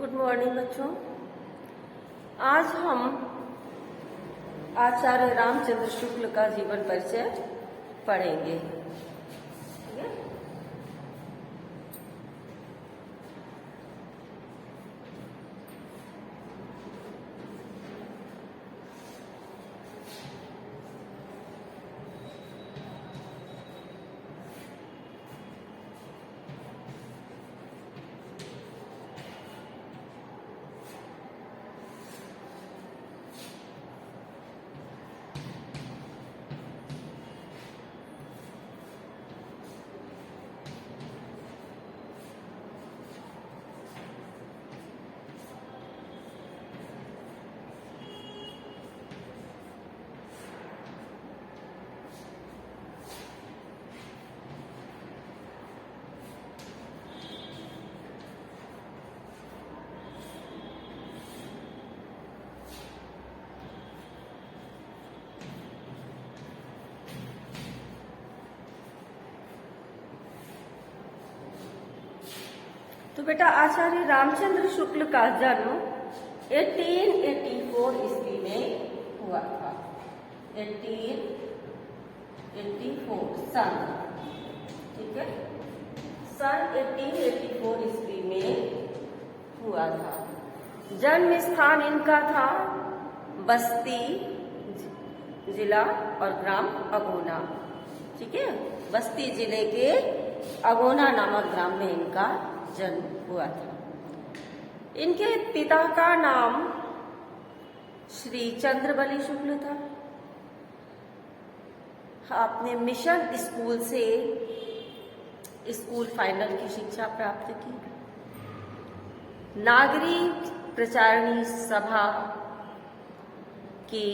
Good morning बच्चों। आज हम आचार्य रामचंद्र शुक्ल का जीवन परिचय पढ़ेंगे। ठीक है? तो बेटा आचार्य रामचंद्र शुक्ल का जन्म 1884 ईस्वी में हुआ था। 1884 सन, ठीक है, सन 1884 ईस्वी में हुआ था। जन्म स्थान इनका था बस्ती जिला और ग्राम अगोना। ठीक है, बस्ती जिले के अगोना नामक ग्राम में इनका जन्म हुआ था। इनके पिता का नाम श्री चंद्रबली शुक्ल था। आपने मिशन स्कूल से स्कूल फाइनल की शिक्षा प्राप्त की। नागरिक प्रचारणी सभा की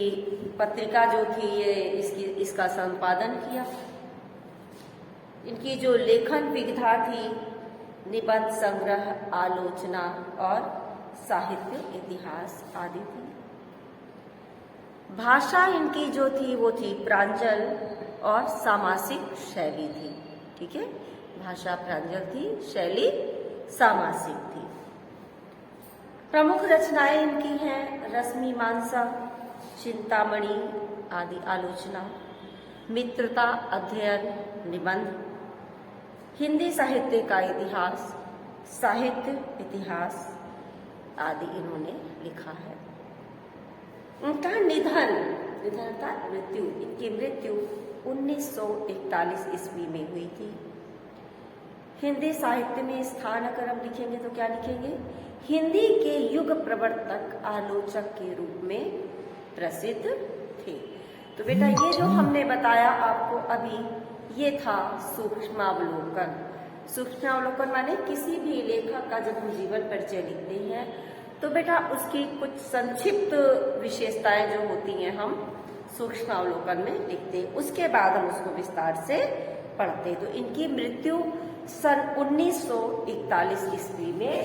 पत्रिका जो थी ये इसका संपादन किया। इनकी जो लेखन विधा थी निबंध संग्रह, आलोचना और साहित्य इतिहास आदि थी। भाषा इनकी जो थी वो थी प्रांजल और सामासिक शैली थी। ठीक है, भाषा प्रांजल थी, शैली सामासिक थी। प्रमुख रचनाएं इनकी हैं रश्मिमांसा, चिंतामणि आदि आलोचना, मित्रता अध्ययन, निबंध, हिंदी साहित्य का इतिहास, साहित्य इतिहास आदि इन्होंने लिखा है। उनका निधन था मृत्यु, इनकी मृत्यु 1941 ईस्वी में हुई थी। हिंदी साहित्य में स्थान अगर हम लिखेंगे तो क्या लिखेंगे? हिंदी के युग प्रवर्तक आलोचक के रूप में प्रसिद्ध थे। तो बेटा ये जो हमने बताया आपको अभी, ये था सूक्ष्मावलोकन। सूक्ष्मावलोकन माने किसी भी लेखक का जब हम जीवन परिचय लिखते हैं तो बेटा उसकी कुछ संक्षिप्त विशेषताएं जो होती हैं हम सूक्ष्मावलोकन में लिखते हैं, उसके बाद हम उसको विस्तार से पढ़ते हैं। तो इनकी मृत्यु सन 1941 ईस्वी में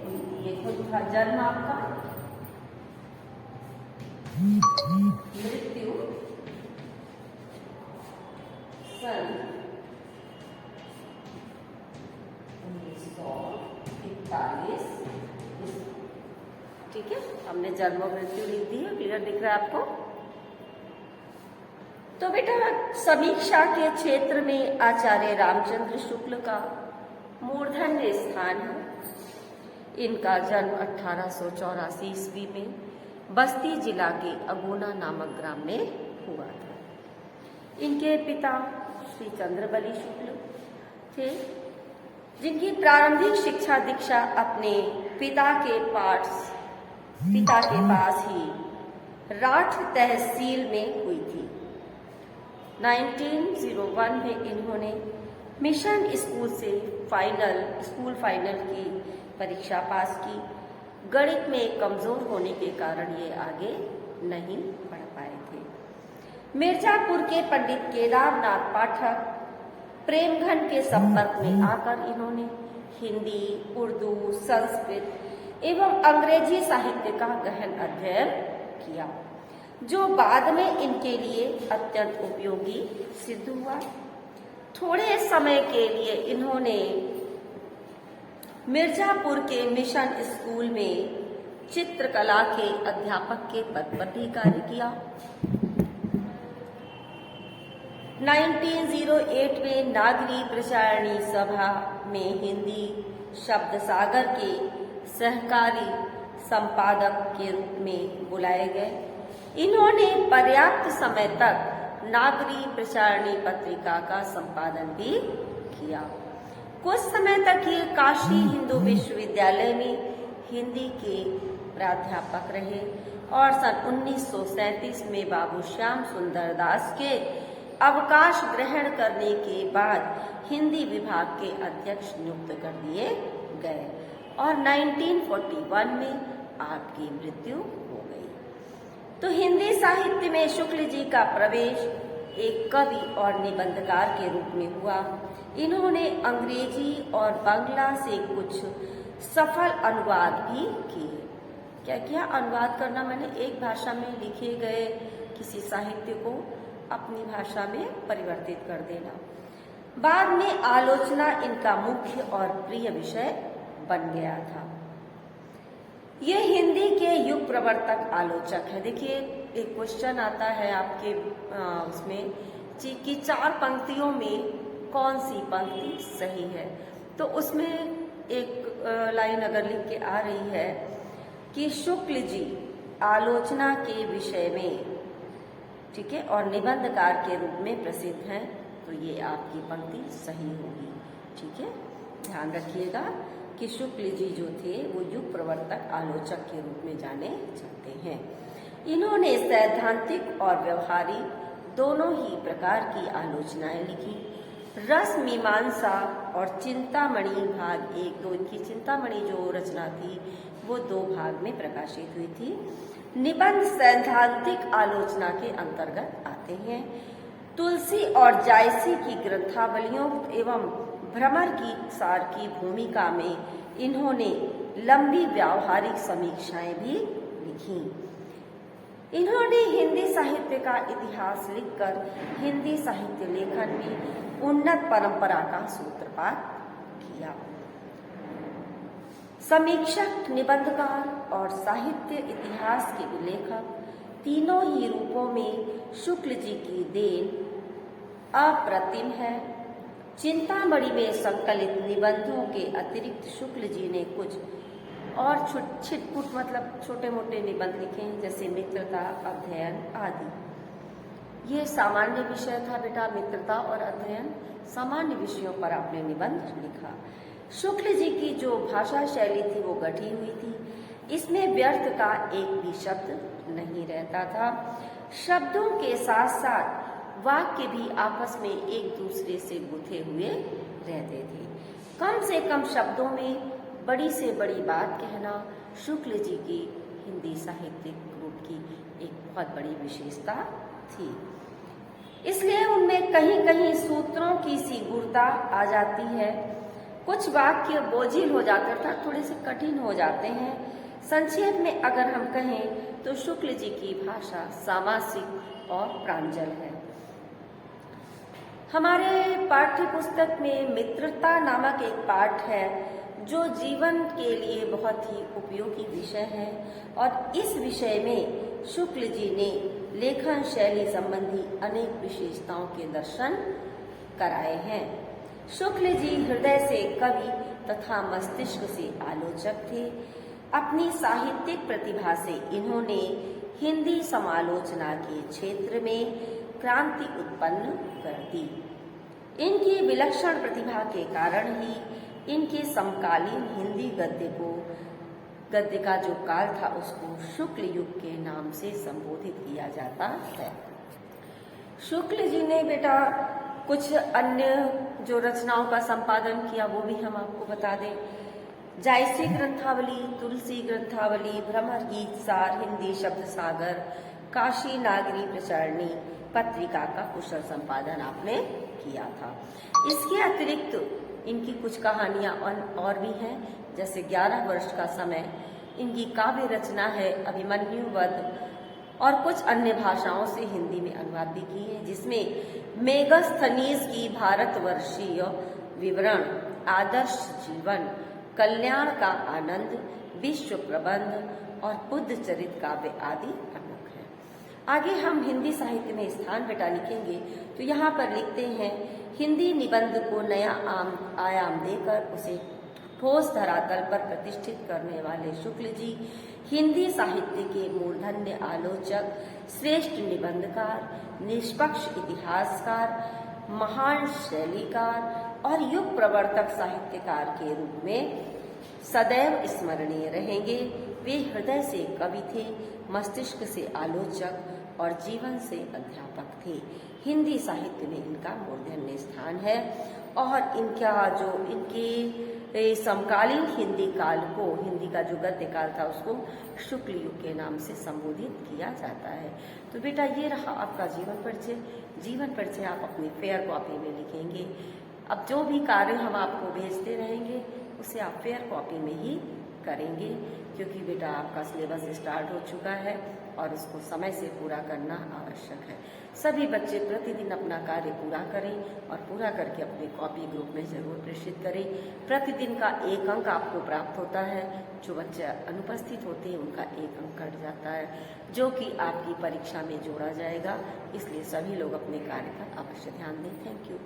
हुई। ये खुद था जन्म आपका, मृत्यु सन 1941। ठीक है, हमने जन्म और मृत्यु लिख दी है। क्लियर दिख रहा है आपको? तो बेटा समीक्षा के क्षेत्र में आचार्य रामचंद्र शुक्ल का मूर्धन्य स्थान है। इनका जन्म 1884 ईस्वी में बस्ती जिला के अगोना नामक ग्राम में हुआ था। इनके पिता श्री चंद्रबली शुक्ल थे, जिनकी प्रारंभिक शिक्षा दीक्षा अपने पिता के पास ही राठ तहसील में हुई थी। 1901 में इन्होंने मिशन स्कूल से स्कूल फाइनल की परीक्षा पास की। गणित में कमजोर होने के कारण ये आगे नहीं बढ़ पाए थे। मिर्जापुर के पंडित केदारनाथ पाठक प्रेमघन के संपर्क में आकर इन्होंने हिंदी, उर्दू, संस्कृत एवं अंग्रेजी साहित्य का गहन अध्ययन किया, जो बाद में इनके लिए अत्यंत उपयोगी सिद्ध हुआ। थोड़े समय के लिए इन्होंने मिर्जापुर के मिशन स्कूल में चित्रकला के अध्यापक के पद पर भी कार्य किया। 1908 में नागरी प्रचारणी सभा में हिंदी शब्द सागर के सहकारी संपादक के रूप में बुलाए गए। इन्होंने पर्याप्त समय तक नागरी प्रचारणी पत्रिका का संपादन भी किया। कुछ समय तक ये काशी हिंदू विश्वविद्यालय में हिंदी के प्राध्यापक रहे और सन 1937 में बाबू श्याम सुंदर दास के अवकाश ग्रहण करने के बाद हिंदी विभाग के अध्यक्ष नियुक्त कर दिए गए और 1941 में आपकी मृत्यु हो गई। तो हिंदी साहित्य में शुक्ल जी का प्रवेश एक कवि और निबंधकार के रूप में हुआ। इन्होंने अंग्रेजी और बांग्ला से कुछ सफल अनुवाद भी किए। क्या किया? अनुवाद करना मैंने एक भाषा में लिखे गए किसी साहित्य को अपनी भाषा में परिवर्तित कर देना। बाद में आलोचना इनका मुख्य और प्रिय विषय बन गया था। ये हिंदी के युग प्रवर्तक आलोचक है। देखिए, एक क्वेश्चन आता है आपके उसमें कि 4 पंक्तियों में कौन सी पंक्ति सही है। तो उसमें एक लाइन अगर लिख के आ रही है कि शुक्ल जी आलोचना के विषय में, ठीक है, और निबंधकार के रूप में प्रसिद्ध हैं, तो ये आपकी पंक्ति सही होगी। ठीक है, ध्यान रखिएगा कि शुक्ल जी जो थे वो युग प्रवर्तक आलोचक के रूप में जाने जाते हैं। इन्होंने सैद्धांतिक और व्यवहारिक दोनों ही प्रकार की आलोचनाएं लिखी। रस मीमांसा और चिंतामणि भाग 1-2, इनकी चिंतामणि जो रचना थी वो 2 भाग में प्रकाशित हुई थी। निबंध सैद्धांतिक आलोचना के अंतर्गत आते हैं। तुलसी और जायसी की ग्रंथावलियों एवं भ्रमर की सार की भूमिका में इन्होंने लंबी व्यावहारिक समीक्षाएं भी लिखी। इन्होंने हिंदी साहित्य का इतिहास लिखकर हिंदी साहित्य लेखन में उन्नत परंपरा का सूत्रपात किया। समीक्षक, निबंधकार और साहित्य इतिहास के लेखक तीनों ही रूपों में शुक्ल जी की देन अप्रतिम है। चिंतामणि में संकलित निबंधों के अतिरिक्त शुक्ल जी ने कुछ और छिटपुट मतलब छोटे मोटे निबंध लिखे हैं, जैसे मित्रता, अध्ययन आदि। ये सामान्य विषय था बेटा, मित्रता और अध्ययन, सामान्य विषयों पर आपने निबंध लिखा। शुक्ल जी की जो भाषा शैली थी वो गढ़ी हुई थी। इसमें व्यर्थ का एक भी शब्द नहीं रहता था। शब्दों के साथ साथ वाक्य भी आपस में एक दूसरे से गुथे हुए रहते थे। कम से कम शब्दों में बड़ी से बड़ी बात कहना शुक्ल जी की हिंदी साहित्यिक रूप की एक बहुत बड़ी विशेषता थी। इसलिए उनमें कहीं कहीं सूत्रों की सी गुणता आ जाती है। कुछ वाक्य बोझिल हो जाते अर्थात थोड़े से कठिन हो जाते हैं। संक्षेप में अगर हम कहें तो शुक्ल जी की भाषा सामासिक और प्रांजल है। हमारे पाठ्य पुस्तक में मित्रता नामक एक पाठ है जो जीवन के लिए बहुत ही उपयोगी विषय है और इस विषय में शुक्ल जी ने लेखन शैली संबंधी अनेक विशेषताओं के दर्शन कराए हैं। शुक्ल जी हृदय से कवि तथा मस्तिष्क से आलोचक थे। अपनी साहित्यिक प्रतिभा से इन्होंने हिंदी समालोचना के क्षेत्र में क्रांति उत्पन्न कर दी। इनकी विलक्षण प्रतिभा के कारण ही इनके समकालीन हिंदी गद्य का जो काल था उसको शुक्ल युग के नाम से संबोधित किया जाता है। शुक्ल जी ने बेटा कुछ अन्य जो रचनाओं का संपादन किया वो भी हम आपको बता दें। जायसी ग्रंथावली, तुलसी ग्रंथावली, भ्रमर गीत सार, हिंदी शब्द सागर, काशी नागरी प्रचारणी पत्रिका का कुशल संपादन आपने किया था। इसके अतिरिक्त इनकी कुछ कहानियां और भी हैं, जैसे 11 वर्ष का समय, इनकी काव्य रचना है अभिमन्यु वध और कुछ अन्य भाषाओं से हिंदी में अनुवाद भी की है, जिसमें मेगास्थनीज की भारतवर्षीय विवरण, आदर्श जीवन, कल्याण का आनंद, विश्व प्रबंध और बुद्ध चरित काव्य आदि प्रमुख है। आगे हम हिंदी साहित्य में स्थान बेटा लिखेंगे तो यहाँ पर लिखते हैं, हिंदी निबंध को नया आयाम देकर उसे ठोस धरातल पर प्रतिष्ठित करने वाले शुक्ल जी हिंदी साहित्य के मूर्धन्य आलोचक, श्रेष्ठ निबंधकार, निष्पक्ष इतिहासकार, महान शैलीकार और युग प्रवर्तक साहित्यकार के रूप में सदैव स्मरणीय रहेंगे। वे हृदय से कवि थे, मस्तिष्क से आलोचक और जीवन से अध्यापक थे। हिंदी साहित्य में इनका मूर्धन्य स्थान है और इनके समकालीन हिंदी काल को, हिंदी का जो गद्य काल था उसको शुक्ल युग के नाम से संबोधित किया जाता है। तो बेटा ये रहा आपका जीवन परिचय। जीवन परिचय आप अपनी फेयर कॉपी में लिखेंगे। अब जो भी कार्य हम आपको भेजते रहेंगे उसे आप फेयर कॉपी में ही करेंगे, क्योंकि बेटा आपका सिलेबस स्टार्ट हो चुका है और उसको समय से पूरा करना आवश्यक है। सभी बच्चे प्रतिदिन अपना कार्य पूरा करें और पूरा करके अपने कॉपी ग्रुप में जरूर प्रेषित करें। प्रतिदिन का 1 अंक आपको प्राप्त होता है। जो बच्चे अनुपस्थित होते हैं उनका 1 अंक कट जाता है, जो कि आपकी परीक्षा में जोड़ा जाएगा। इसलिए सभी लोग अपने कार्य पर अवश्य ध्यान दें। Thank you.